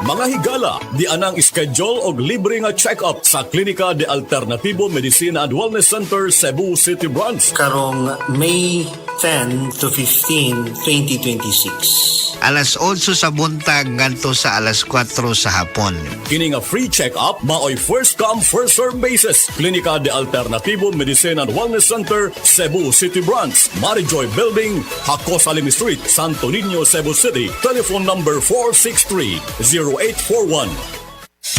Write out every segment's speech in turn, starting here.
Mga higala, di anang schedule og libre nga check-up sa Klinika de Alternativo Medicina and Wellness Center, Cebu City Branch. Karong May 10 to 15, 2026. Alas 8 sa buntag ngadto sa alas 4 sa hapon. Kini nga free check-up maoy first come first serve basis. Klinika de Alternativo Medicine and Wellness Center, Cebu City Branch, Marijoy Building, Hakos Alim Street, Santo Niño, Cebu City. Telephone number 463-0841.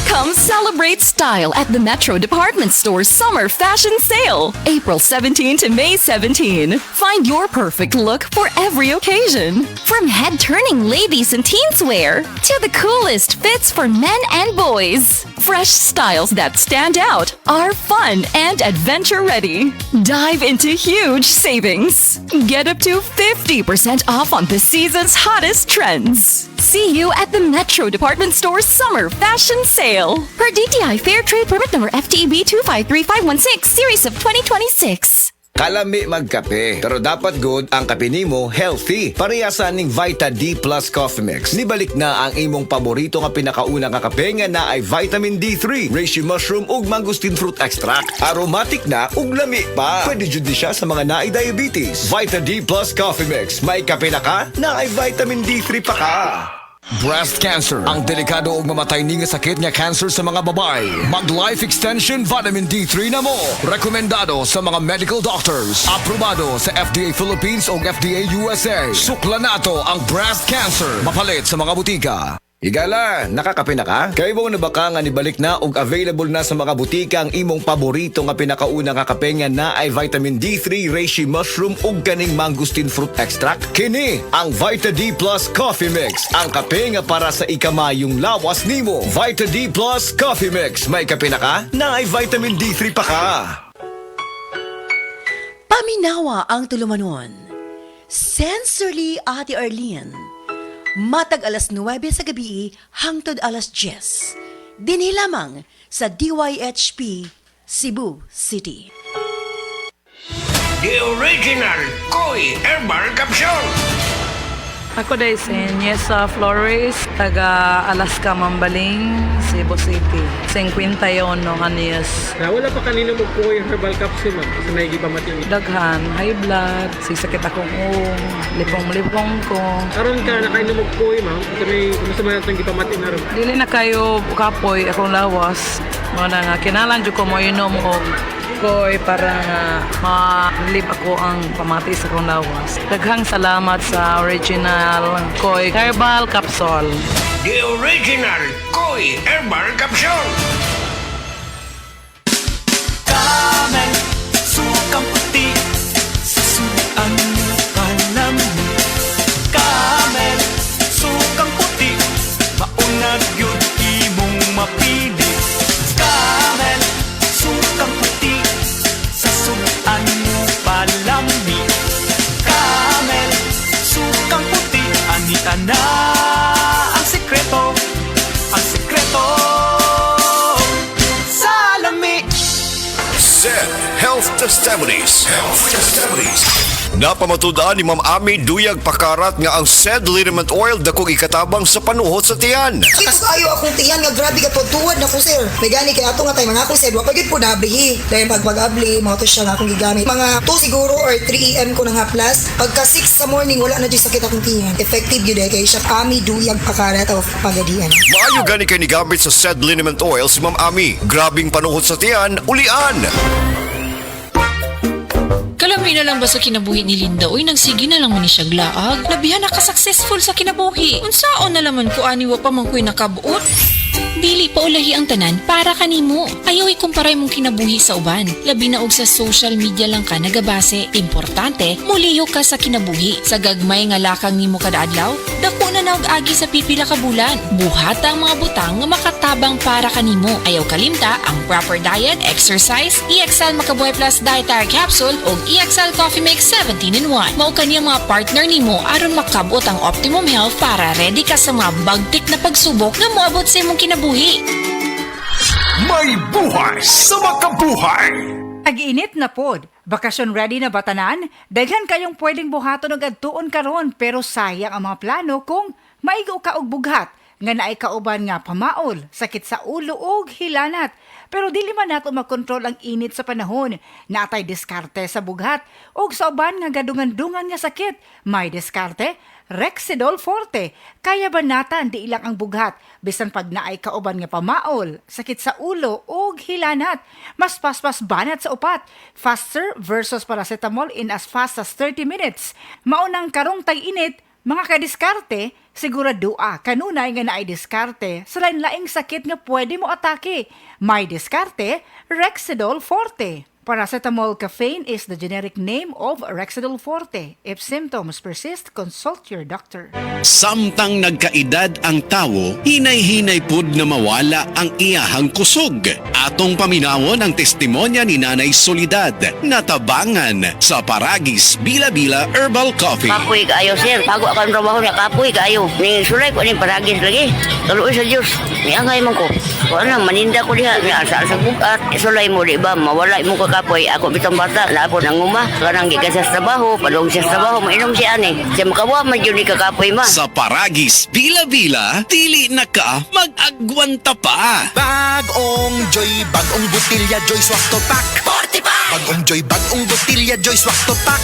Come celebrate style at the Metro Department Store's Summer Fashion Sale, April 17 to May 17. Find your perfect look for every occasion. From head-turning ladies and teens wear to the coolest fits for men and boys. Fresh styles that stand out are fun and adventure-ready. Dive into huge savings. Get up to 50% off on the season's hottest trends. See you at the Metro Department Store's Summer Fashion Sale. Per DTI Fair Trade Permit number FTEB 253516 Series of 2026. Kalami magkape, pero dapat good ang kape nimo healthy. Parehasan ning Vita D Plus Coffee Mix. Nibalik na ang imong paborito nga pinakauna nga kape nga na ay vitamin D3, reishi mushroom ug mangosteen fruit extract. Aromatic na ug lami pa. Pwede jud ni siya sa mga naay diabetes. Vita D Plus Coffee Mix. May kape na ka, na ay vitamin D3 pa ka. Breast cancer, ang delikado ug mamatay ni nga sakit nga cancer sa mga babae. Mag life extension vitamin D3 na mo. Rekomendado sa mga medical doctors. Aprobado sa FDA Philippines ug FDA USA. Sukla nato ang breast cancer. Mapalit sa mga butika. Higala, nakakape na ka? Kay mo na baka nga nibalik na ug available na sa mga butika ang imong paborito nga pinakauna nga kape nga na ay vitamin D3, reishi mushroom ug kaning mangosteen fruit extract. Kini ang Vita D Plus Coffee Mix, ang kape nga para sa ikamayong lawas nimo. Vita D Plus Coffee Mix, may kape na ka? Na ay vitamin D3 pa ka. Paminawa ang tulumanon. Sensorily Ate Arlene. Matag alas 9 sa gabi hangtod alas 10. Dinhi lamang sa DYHP Cebu City. The original Koi Herbal Capsule. Ako day si Niesa Flores, taga Alaska Mambaling, Cebu City. 51 anyos. Wala pa kanina magkuha yung herbal capsule, ma'am. Kasi naigi pa matingin. Daghan, high blood, sisakit akong lipong-lipong ko. Karon ka na kayo na magkuha, ma'am. Kasi may masama natin gipamatin na rin. Dili na kayo kapoy akong lawas. Mga nga, kinalan dyo ko mo inom og koy para nga ma-live ako ang pamati sa akong lawas. Daghang salamat sa original Koi Herbal Capsule. The original Koi Herbal Capsule. Kamay, sukang puti, susuan mo panami. Kamay, sukang puti, maunag yun imong mapili. Kamay, sukang puti, sasuan mo palami. Kamay, sukang puti, anita na ang sekreto, ang sekreto. Salami. Zed Health Testimonies. Napamatudan ni Ma'am Ami Duyag Pakarat nga ang Zed Liniment Oil dakong ikatabang sa panuhot sa tiyan. Kitas ayo akong tiyan nga grabe ka pagtuwad na ko sir. May gani kay ato nga tay mga akong sir, wa pagid po nablihi. Dahil pag-abli, mga to siya nga akong gigamit. Mga 2 siguro or 3 AM ko na nga plus. Pagka 6 sa morning wala na dyan sakit akong tiyan. Effective yun kay siya Ami Duyag Pakarat of Pagadian. Maayo gani kay ni gamit sa Zed Liniment Oil si Ma'am Ami. Grabing panuhot sa tiyan, ulian. Kalami na lang ba sa kinabuhi ni Linda? Uy, nagsigi na lang man ni siya glaag. Nabihan na ka-successful sa kinabuhi. Unsaon na laman ko aniwa pa man ko'y nakabuot? Dili pa ulahi ang tanan para kanimo. Ayaw ikumparay mong kinabuhi sa uban. Labi na og sa social media lang ka nagabase. Importante, muliyo ka sa kinabuhi. Sa gagmay nga lakang nimo kada adlaw, dako na naog agi sa pipila ka bulan. Buhata ang mga butang nga makatabang para kanimo. Ayaw kalimta ang proper diet, exercise, EXL Makabuhay Plus Dietary Capsule ug EXL Coffee Mix 17-in-1. Mao kaniyang mga partner nimo aron makabot ang optimum health para ready ka sa mga bagtik na pagsubok nga moabot sa imong kinabuhi. May buhay sa makabuhay. Ag-init na pod. Bakasyon ready na batanan? Daghan kayong pwedeng buhaton og adtuon karon pero sayang ang mga plano kung maigo ka og bughat. nga naay kauban nga pamaol, sakit sa ulo ug hilanat. Pero dili man nato makontrol ang init sa panahon. Natay diskarte sa bughat ug sa uban nga gadungan-dungan nga sakit. May diskarte, Rexidol Forte. Kaya banatan di ilang ang bughat bisan pag naay kauban nga pamaol, sakit sa ulo ug hilanat. Mas paspas banat sa upat. Faster versus paracetamol in as fast as 30 minutes. Maunang karong tag-init, mga kadiskarte, siguradua kanunay nga naay diskarte sa lain-laing sakit nga pwede mo atake. May diskarte, Rexidol Forte. Paracetamol caffeine is the generic name of Rexidol Forte. If symptoms persist, consult your doctor. Samtang nagkaedad ang tawo, hinay-hinay pud na mawala ang iyahang kusog. Atong paminawon ang testimonya ni Nanay Solidad, natabangan sa Paragis Bila-Bila Herbal Coffee. Kapoy kaayo, sir. Bago ako ang trabaho niya, kapoy kaayo. Ni sulay ko ni Paragis lagi. Tuloy sa Diyos. Ni angay man ko. Kung anong maninda ko diha, ni asa sa bugat. Sulay mo, di ba? Mawala mo ka kapoy. Ako bitong bata, lapo ng uma. Karang gikas sa trabaho, padong siya sa trabaho, mainom siya ani. Siya makawa, medyo ni kakapoy ma. Sa Paragis Bila-Bila, dili na ka mag-agwanta pa. Bagong Joy, bagong butilya Joy Swak to Pack 45. Bagong Joy, bagong butilya Joy Swak to Pack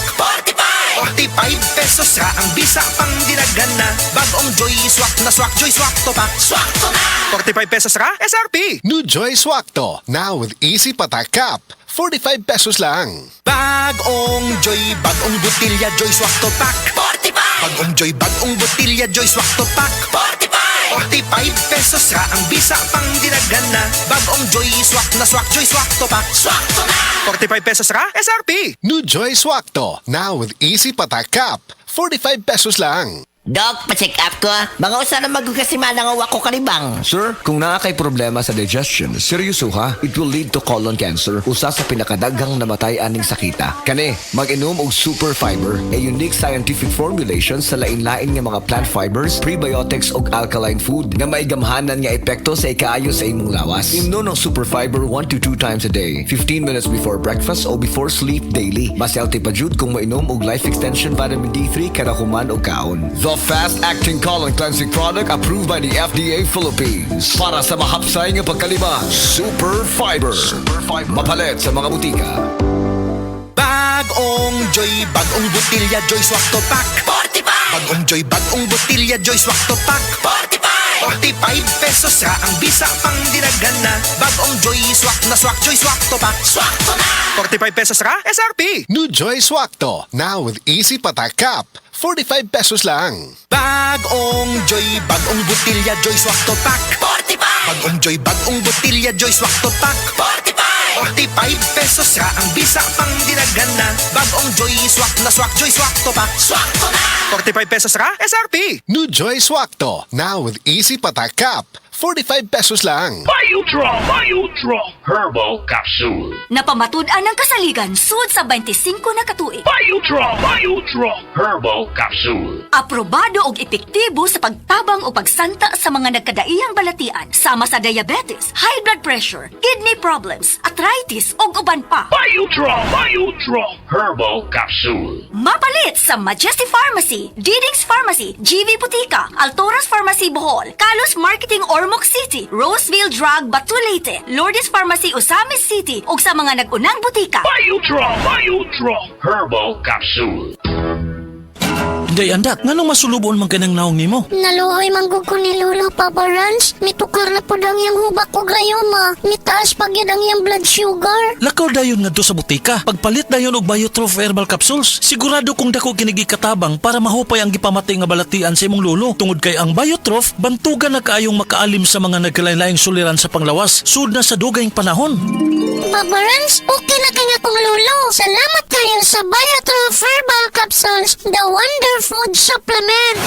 45. 45 pesos ra ang bisa pang dinagana. Bagong Joy Swak na Swak Joy Swak to Pack. Swak to na. 45 pesos ra SRP. New Joy Swakto, now with easy patak cap. 45 pesos lang. Bagong Joy, bagong butilya Joy Swak to Pack 45. Bagong Joy, bagong butilya Joy Swak to Pack 45. 45 pesos ra ang bisa pang dinagana. Bagong Joy Swak na Swak Joy Swak to Pack. Swak to na. 45 pesos ra SRP. New Joy Swakto, now with easy patak cap. 45 pesos lang. Doc, pa-check up ko. Mga usa na magkasiman nga wako kalibang. Sir, kung naa kay problema sa digestion, seryoso ha, it will lead to colon cancer, usa sa pinakadaghang namatay aning sakita. Kani, mag-inom og super fiber, a unique scientific formulation sa lain-lain nga mga plant fibers, prebiotics ug alkaline food nga may gamhanan nga epekto sa ikaayo sa imong lawas. Imnon ng super fiber 1 to 2 times a day, 15 minutes before breakfast o before sleep daily. Mas healthy pa jud kung mainom og life extension vitamin D3 kada human o kaon. The fast-acting colon cleansing product approved by the FDA Philippines. Para sa mahapsay nga pagkalibang, Super Fiber. Mapalit sa mga butika. Bagong Joy, bagong butilya Joy Swak to Pack 45. Bagong Joy, bagong butilya Joy Swak to Pack 45. 45 pesos ra ang bisa pang dinagana. Bagong Joy Swak na Swak Joy Swak to Pack. Swak to na. 45 pesos ra SRP. New Joy Swakto, now with easy patak cap. 45 pesos lang. Bagong Joy, bagong butilya Joy Swak to Pack 45. Bagong Joy, bagong butilya Joy Swak to Pack 45. 45 pesos ra ang bisa pang dinagana. Bagong Joy Swak na Swak Joy Swak to Pack. Swak to na. 45 pesos ra SRP. New Joy Swakto, now with easy patak cap. 45 pesos lang. Biodraw Herbal Capsule. Napamatud-an ng kasaligan sud sa 25 na katuig. Biodraw Herbal Capsule. Aprobado og epektibo sa pagtabang o pagsanta sa mga nagkadaiyang balatian sama sa diabetes, high blood pressure, kidney problems, arthritis ug uban pa. Biodraw Herbal Capsule. Mapalit sa Majesty Pharmacy, Diding's Pharmacy, GV Butika, Altoras Pharmacy Bohol, Kalos Marketing Ormoc City, Roseville Drug Batulete, Lourdes Pharmacy Osamis City ug sa mga nag-unang butika. Biodraw Herbal Capsule. Day andak, nganong masulubon man kanang naong nimo? Naluoy manggug ko ni Lolo Papa Rans. Mitukar na po dang yung hubak ko grayoma. Mitaas pag yun ang yung blood sugar. Lakaw dayon nga do sa butika. Pagpalit dayon og Biotrof Herbal Capsules. Sigurado kung dako kinigi katabang para mahupay ang gipamatay nga balatian sa imong lolo. Tungod kay ang Biotrof, bantugan na kaayong makaalim sa mga nagkalain-laing suliran sa panglawas. Sud na sa dugayng panahon. Papa Rans, okay na kanya kong lolo. Salamat kayo sa Biotrof Herbal Capsules, the wonder food supplement.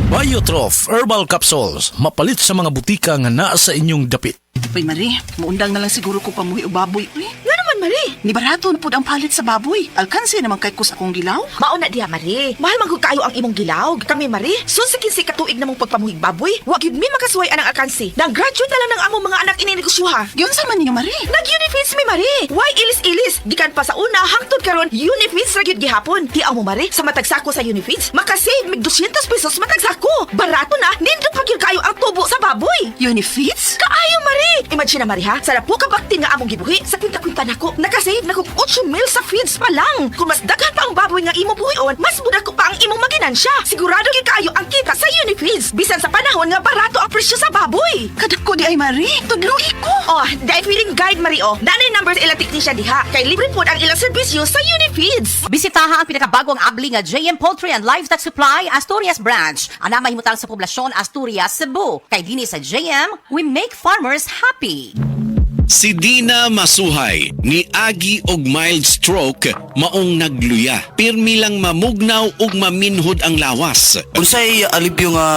Biotrof Herbal Capsules, mapalit sa mga butika nga naa sa inyong dapit. Uy, Marie, maundang na lang siguro ko pamuhi o baboy. Uy, nga naman Marie. Ni barato na pud ang palit sa baboy. Alkansi naman kay kus akong gilaw. Mauna diha, Marie. Mahal man gud kayo ang imong gilaw. Kami, Marie, sunsikin si katuig namong pagpamuhig baboy. Wa gyud mi makasuway anang alkansi. Nag-graduate na lang ng among mga anak ininegosyoha. Yun sa man niyo, Marie. Nag-Unifeeds mi, Marie. Why ilis-ilis? Gikan pa sa una, hangtod karon Unifeeds ra gyud gihapon. Tiaw mo, Marie, sa matag sako sa Unifeeds, makasave mig 200 pesos matag sako. Barato na, nindot pa gyud kayo ang tubo sa baboy. Unifeeds? Kaayo, Marie. Imagine na, Marie, ha? Sa po ka bakti nga among gibuhi, sa kwinta-kwinta nako, nakasave na kog 8 mil sa feeds pa lang. Kung mas daghan pa ang baboy nga imo buhion, mas muda ko pa ang imong maginansya. Sigurado gyud kayo ang kita sa Unifeeds. Bisan sa panahon nga barato ang presyo sa baboy. Kadako di ay, Marie. Tudluhi ko. Oh, dahil feeling guide, Marie, oh. Nanay numbers ilang technician diha. Kay libre po ang ilang serbisyo sa Unifeeds. Bisitaha ang pinakabagong abli nga JM Poultry and Livestock Supply Asturias Branch. Ana mahimutang sa poblasyon Asturias, Cebu. Kay dinhi sa JM, we make farmers happy. Si Dina Masuhay ni Agi og mild stroke maong nagluya. Pirmi lang mamugnaw ug maminhod ang lawas. Unsay alipyo nga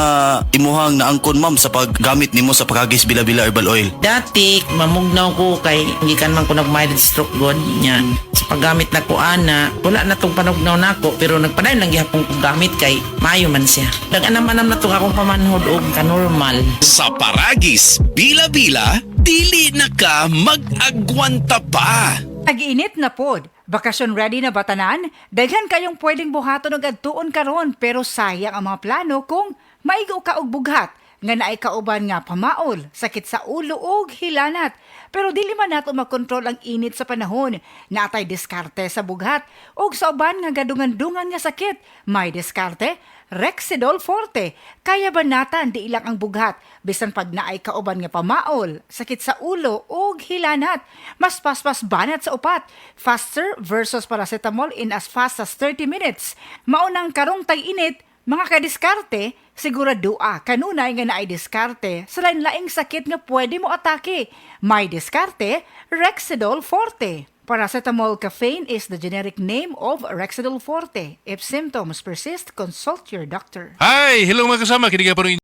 imuhang naangkon ma'am sa paggamit nimo sa pagagis bila-bila herbal oil? Dati mamugnaw ko kay gikan man ko nag mild stroke god niyan. Sa paggamit na ko ana, wala na tong panugnaw nako pero nagpadayon lang gihapon kong gamit kay mayo man siya. Dag-anam-anam na tong akong pamanhod og kanormal. Sa paragis bila-bila dili na ka mag-agwanta pa. Ag-init na pod. Bakasyon ready na batanan? Daghan kayong pwedeng buhaton og adtuon karon pero sayang ang mga plano kung maigo ka og bughat nga naay kauban nga pamaol, sakit sa ulo ug hilanat. Pero dili man nato makontrol ang init sa panahon. Natay diskarte sa bughat ug sa uban nga gadungan-dungan nga sakit. May diskarte Rexidol Forte. Kaya banatan di ilang ang bughat bisan pag naay kauban nga pamaol, sakit sa ulo ug hilanat. Mas paspas banat sa upat. Faster versus paracetamol in as fast as 30 minutes. Maunang karong tag-init, mga kadiskarte, siguradua kanunay nga naay diskarte sa lain-laing sakit nga pwede mo atake. May diskarte, Rexidol Forte. Paracetamol caffeine is the generic name of Rexidol Forte. If symptoms persist, consult your doctor. Hi! Hello mga kasama. Kiniga pa rin